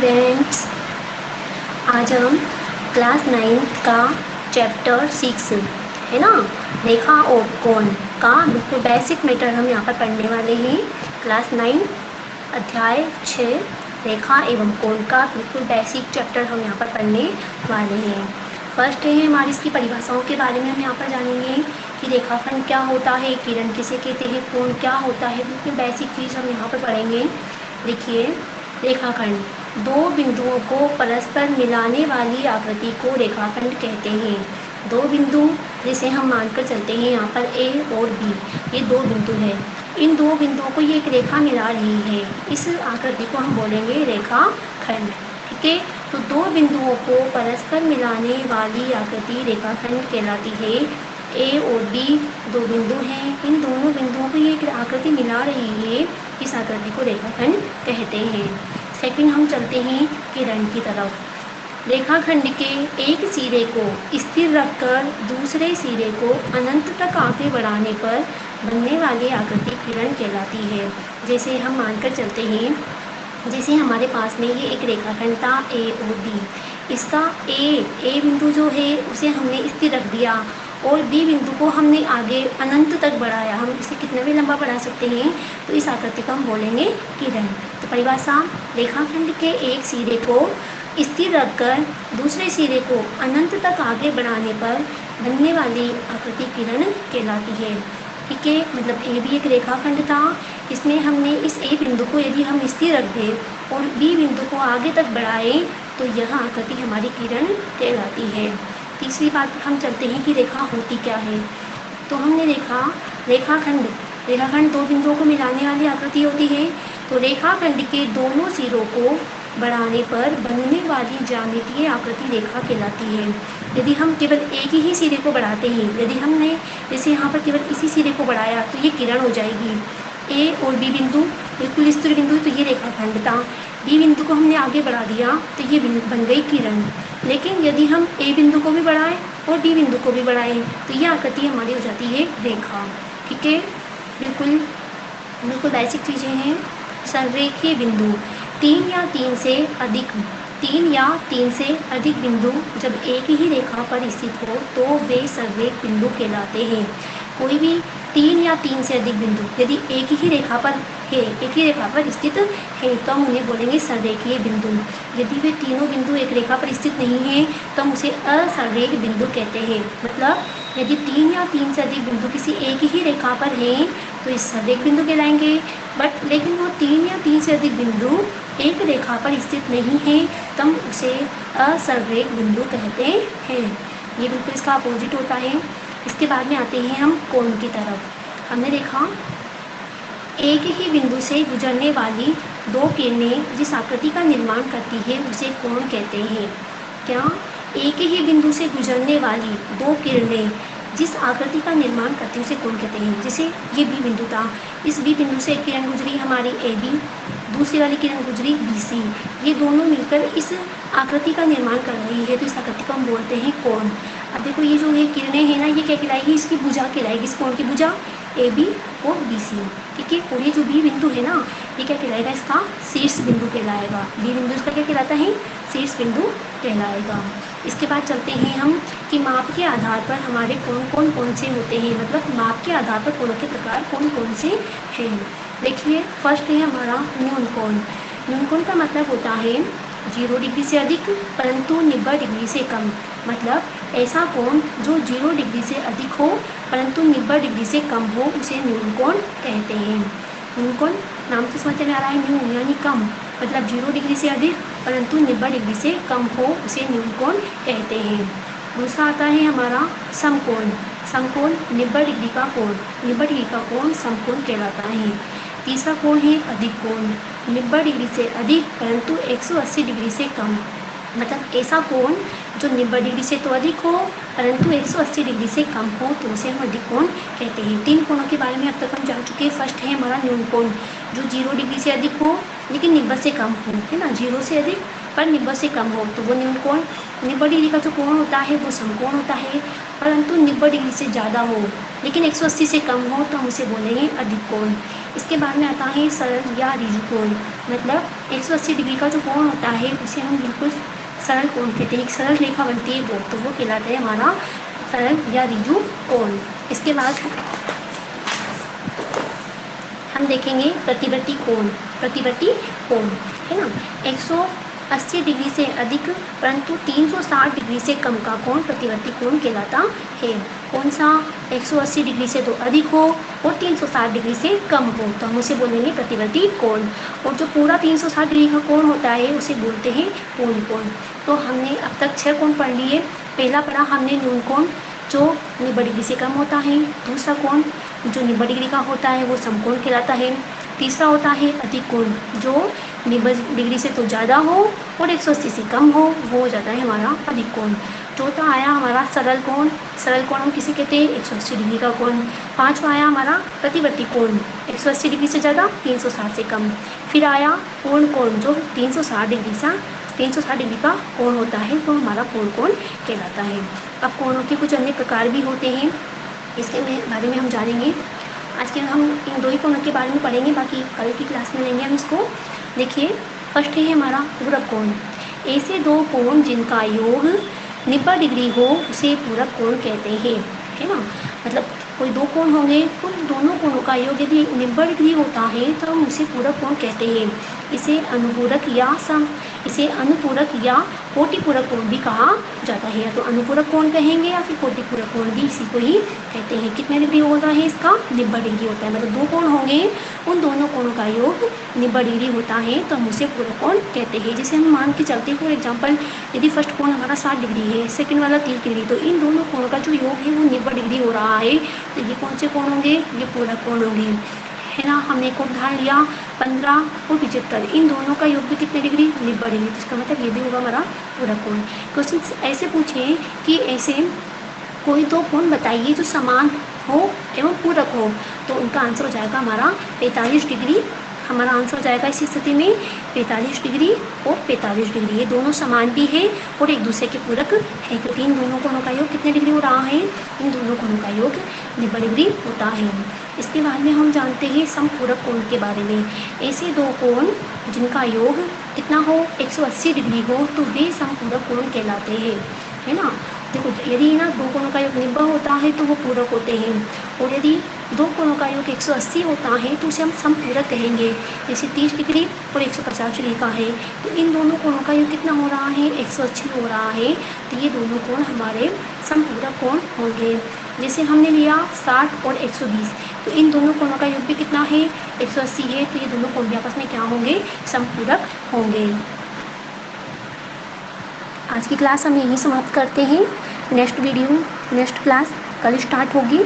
Friends, आज हम class 9 का चैप्टर 6 है ना, रेखा और कोण का बिल्कुल बेसिक मैटर हम यहाँ पर पढ़ने वाले हैं। क्लास 9 अध्याय 6 रेखा एवं कोण का बिल्कुल बेसिक चैप्टर हम यहाँ पर पढ़ने वाले हैं। फर्स्ट है हमारी इसकी परिभाषाओं के बारे में हम यहाँ पर जानेंगे कि रेखाखंड क्या होता है, किरण किसे कहते हैं, कोण क्या होता है, बिल्कुल बेसिक चीज़ हम यहाँ पर पढ़ेंगे। देखिए, रेखाखंड दो बिंदुओं को परस्पर मिलाने वाली आकृति को रेखाखंड कहते हैं। दो बिंदु जिसे हम मानकर चलते हैं यहाँ पर ए और बी, ये दो बिंदु है। इन दो बिंदुओं को ये एक रेखा मिला रही है, इस आकृति को हम बोलेंगे रेखाखंड। ठीक है, तो दो बिंदुओं को परस्पर मिलाने वाली आकृति रेखाखंड कहलाती है। ए और बी दो बिंदु हैं, इन दोनों बिंदुओं को ये एक आकृति मिला रही है, इस आकृति को रेखाखंड कहते हैं। सेकंड हम चलते हैं किरण की तरफ। रेखाखंड के एक सिरे को स्थिर रखकर दूसरे सिरे को अनंत तक आगे बढ़ाने पर बनने वाली आकृति किरण कहलाती है। जैसे हम मानकर चलते हैं, जैसे हमारे पास में ये एक रेखाखंड था ए और बी, इसका ए बिंदु जो है उसे हमने स्थिर रख दिया और बी बिंदु को हमने आगे अनंत तक बढ़ाया। हम इसे कितना भी लंबा बढ़ा सकते हैं, तो इस आकृति को हम बोलेंगे किरण। तो परिभाषा, रेखाखंड के एक सिरे को स्थिर रखकर दूसरे सिरे को अनंत तक आगे बढ़ाने पर बनने वाली आकृति किरण कहलाती है। ठीक है, मतलब ए भी एक रेखाखंड था, इसमें हमने इस ए बिंदु को यदि हम स्थिर रख दें और बी बिंदु को आगे तक बढ़ाएं तो यह आकृति हमारी किरण कहलाती है। तीसरी बात पर हम चलते हैं कि रेखा होती क्या है। तो हमने देखा रेखाखंड दो बिंदुओं को मिलाने वाली आकृति होती है। तो रेखाखंड के दोनों सिरों को बढ़ाने पर बनने वाली ज्यामितीय आकृति रेखा कहलाती है। यदि हम केवल एक ही सिरे को बढ़ाते हैं, यदि हमने जैसे यहाँ पर केवल इसी सिरे को बढ़ाया तो ये किरण हो जाएगी। ए और बी बिंदु बिल्कुल स्थिर बिंदु, तो ये रेखाखंड था। बी बिंदु को हमने आगे बढ़ा दिया तो ये बन गई किरण। लेकिन यदि हम ए बिंदु को भी बढ़ाएं और बी बिंदु को भी बढ़ाएं तो ये आकृति हमारी हो जाती है रेखा। ठीक है, बिल्कुल बेसिक चीज़ें हैं। संरेखीय बिंदु, तीन या तीन से अधिक बिंदु जब एक ही रेखा पर स्थित हो तो वे संरेख बिंदु कहलाते हैं। कोई भी तीन या तीन से अधिक बिंदु यदि एक ही रेखा पर स्थित है तो हम उन्हें बोलेंगे संरेखीय बिंदु। यदि वे तीनों बिंदु एक रेखा पर स्थित नहीं है तो हम उसे असंरेख बिंदु कहते हैं। मतलब यदि तीन या तीन से अधिक बिंदु किसी एक ही रेखा पर हैं तो इस संरेख बिंदु कहलाएंगे। लेकिन वो तीन या तीन से अधिक बिंदु एक रेखा पर स्थित नहीं है तो हम उसे असंरेख बिंदु कहते हैं। ये बिल्कुल इसका अपोजिट होता है। इसके बाद में आते हैं हम कोण की तरफ। हमने देखा एक ही बिंदु से गुजरने वाली दो किरणें जिस आकृति का निर्माण करती है उसे कोण कहते हैं। क्या? एक ही बिंदु से गुजरने वाली दो किरणें जिस आकृति का निर्माण करती है उसे कोण कहते हैं। जैसे ये बी बिंदु था, इस बी बिंदु से एक किरण गुजरी हमारी ए बी, दूसरी वाली किरण गुजरी बी सी, ये दोनों मिलकर इस आकृति का निर्माण कर रही है तो इस आकृति को हम बोलते हैं कोण। अब देखो ये जो ये किरणें हैं ना, ये क्या कहलाएगी? इसकी भुजा कहलाएगी, इस कोण की भुजा ए बी और बी सी। ठीक है, और ये जो बी बिंदु है ना, ये क्या कहलाएगा? इसका शीर्ष बिंदु कहलाएगा। बी बिंदु इसका क्या कहलाता है? शीर्ष बिंदु कहलाएगा। इसके बाद चलते हैं हम कि माप के आधार पर हमारे कोण कौन से होते हैं, मतलब माप के आधार पर कोणों के प्रकार कौन से हैं। देखिए, फर्स्ट है हमारा न्यून कोण। न्यून कोण का मतलब होता है 0 डिग्री से अधिक परंतु 90 डिग्री से कम। मतलब ऐसा कोण जो 0 डिग्री से अधिक हो परंतु 90 डिग्री से कम हो उसे न्यून कोण कहते हैं। न्यून कोण नाम से समझ में आ रहा है, न्यून यानी कम, मतलब 0 डिग्री से अधिक परंतु 90 डिग्री से कम हो उसे न्यून कोण कहते हैं। दूसरा आता है हमारा समकोण। समकोण 90 डिग्री का कोण, 90 डिग्री का कोण समकोण कहलाता है। तीसरा कोण है अधिक कोण, 90 डिग्री से अधिक परंतु 180 डिग्री से कम। मतलब ऐसा कोण जो 90 डिग्री से तो अधिक हो परंतु 180 डिग्री से कम हो तो उसे हम अधिक कोण कहते हैं। तीन कोणों के बारे में अब तक हम जान चुके हैं। फर्स्ट है हमारा न्यून कोण जो 0 डिग्री से अधिक हो लेकिन 90 से कम हो, है ना, 0 से अधिक पर 90 से कम हो तो वो न्यून कोण। 90 डिग्री का जो कोण होता है वो समकोण होता है, परंतु 90 डिग्री से ज़्यादा हो लेकिन 180 से कम हो तो हम उसे बोलेंगे अधिक कोण। इसके बाद में आता है सरल या ऋजु कोण, मतलब 180 डिग्री का जो कोण होता है उसे हम बिल्कुल सरल कोण कहते हैं। एक सरल रेखा बनती है वो, तो वो कहलाता है हमारा सरल या ऋजु कोण। इसके बाद हम देखेंगे प्रतिवर्ती कोण। प्रतिवर्ती कोण है ना, 180 डिग्री से अधिक परंतु 360 डिग्री से कम का कोण प्रतिवर्ती कोण कहलाता है। कौन सा? 180 डिग्री से तो अधिक हो और 360 डिग्री से कम हो तो हम उसे बोलेंगे प्रतिवर्ती कोण। और जो पूरा 360 डिग्री का कोण होता है उसे बोलते हैं पूर्ण कोण। तो हमने अब तक 6 कोण पढ़ लिए। पहला पढ़ा हमने न्यून कोण जो 90 डिग्री से कम होता है। दूसरा कोण जो 90 डिग्री का होता है वो समकोण कहलाता है। तीसरा होता है अधिक कोण जो 90 डिग्री से तो ज़्यादा हो और 180 से कम हो, वो हो जाता है हमारा अधिक कोण। चौथा आया हमारा सरल कोण। सरल कोण हम किसे कहते हैं? 180 डिग्री का कोण। पाँचवा आया हमारा प्रतिवर्ती कोण, 180 डिग्री से ज़्यादा 360 से कम। फिर आया पूर्ण कोण जो 360 डिग्री का कोण होता है तो हमारा पूर्ण कोण कहलाता है। अब कोणों के कुछ अन्य प्रकार भी होते हैं, इसके बारे में हम जानेंगे। आज के हम इन 2 ही कोणों के बारे में पढ़ेंगे, बाकी कल की क्लास में लेंगे हम इसको। देखिए फर्स्ट है हमारा पूरक कोण। ऐसे 2 कोण जिनका योग 90 डिग्री हो उसे पूरक कोण कहते हैं, है ना। मतलब कोई 2 कोण होंगे उन दोनों कोणों का योग यदि 90 डिग्री होता है तो हम उसे पूरक कोण कहते हैं। इसे अनुपूरक या कोटिपूरक कोण भी कहा जाता है। तो अनुपूरक कोण कहेंगे या फिर कोटिपूरक कोण भी इसी को ही कहते हैं। कितने डिग्री होता है इसका? 90 डिग्री होता है। मतलब 2 कोण होंगे उन दोनों कोणों का योग 90 डिग्री होता है तो हम उसे पूरक कोण कहते हैं। जैसे हम मान के चलते हैं फॉर एग्जाम्पल, यदि फर्स्ट कोण हमारा 60 डिग्री है, सेकंड वाला 30 डिग्री, तो इन दोनों कोणों का जो योग है वो 90 डिग्री हो रहा है, तो ये कौन से कोण होंगे? ये पूरक कोण होंगे, है ना। हमने एक उदाहरण लिया 15 और 75, इन दोनों का योग भी कितने डिग्री? 90 डिग्री। तो इसका मतलब ये भी होगा हमारा पूरक कोण। क्वेश्चन ऐसे पूछे कि ऐसे कोई 2 कोण बताइए जो समान हो एवं पूरक हो, तो उनका आंसर हो जाएगा हमारा 45 डिग्री। हमारा आंसर हो जाएगा इस स्थिति में 45 डिग्री और 45 डिग्री। ये दोनों समान भी है और एक दूसरे के पूरक है, क्योंकि इन दोनों कोणों का योग कितने डिग्री हो रहा है? इन दोनों कोणों का योग 90 डिग्री होता है। इसके बाद में हम जानते हैं समपूरक कोण के बारे में। ऐसे 2 कोण जिनका योग कितना हो? 180 डिग्री हो तो वे समपूरक कोण कहलाते हैं, है ना। देखो यदि ना 2 कोणों का योग 90 होता है तो वो पूरक होते हैं, और यदि 2 कोणों का योग 180 होता है तो उसे हम समपूरक कहेंगे। जैसे 30 डिग्री और 150 डिग्री का है तो इन दोनों कोणों का योग कितना हो रहा है? 180 हो रहा है, तो ये दोनों कोण हमारे समपूरक कोण होंगे। जैसे हमने लिया 60 और 120, तो इन दोनों कोणों का योग भी कितना है? 180 है, तो ये दोनों कोण भी आपस में क्या होंगे? समपूरक होंगे। आज की क्लास हम यहीं समाप्त करते हैं। नेक्स्ट क्लास कल स्टार्ट होगी।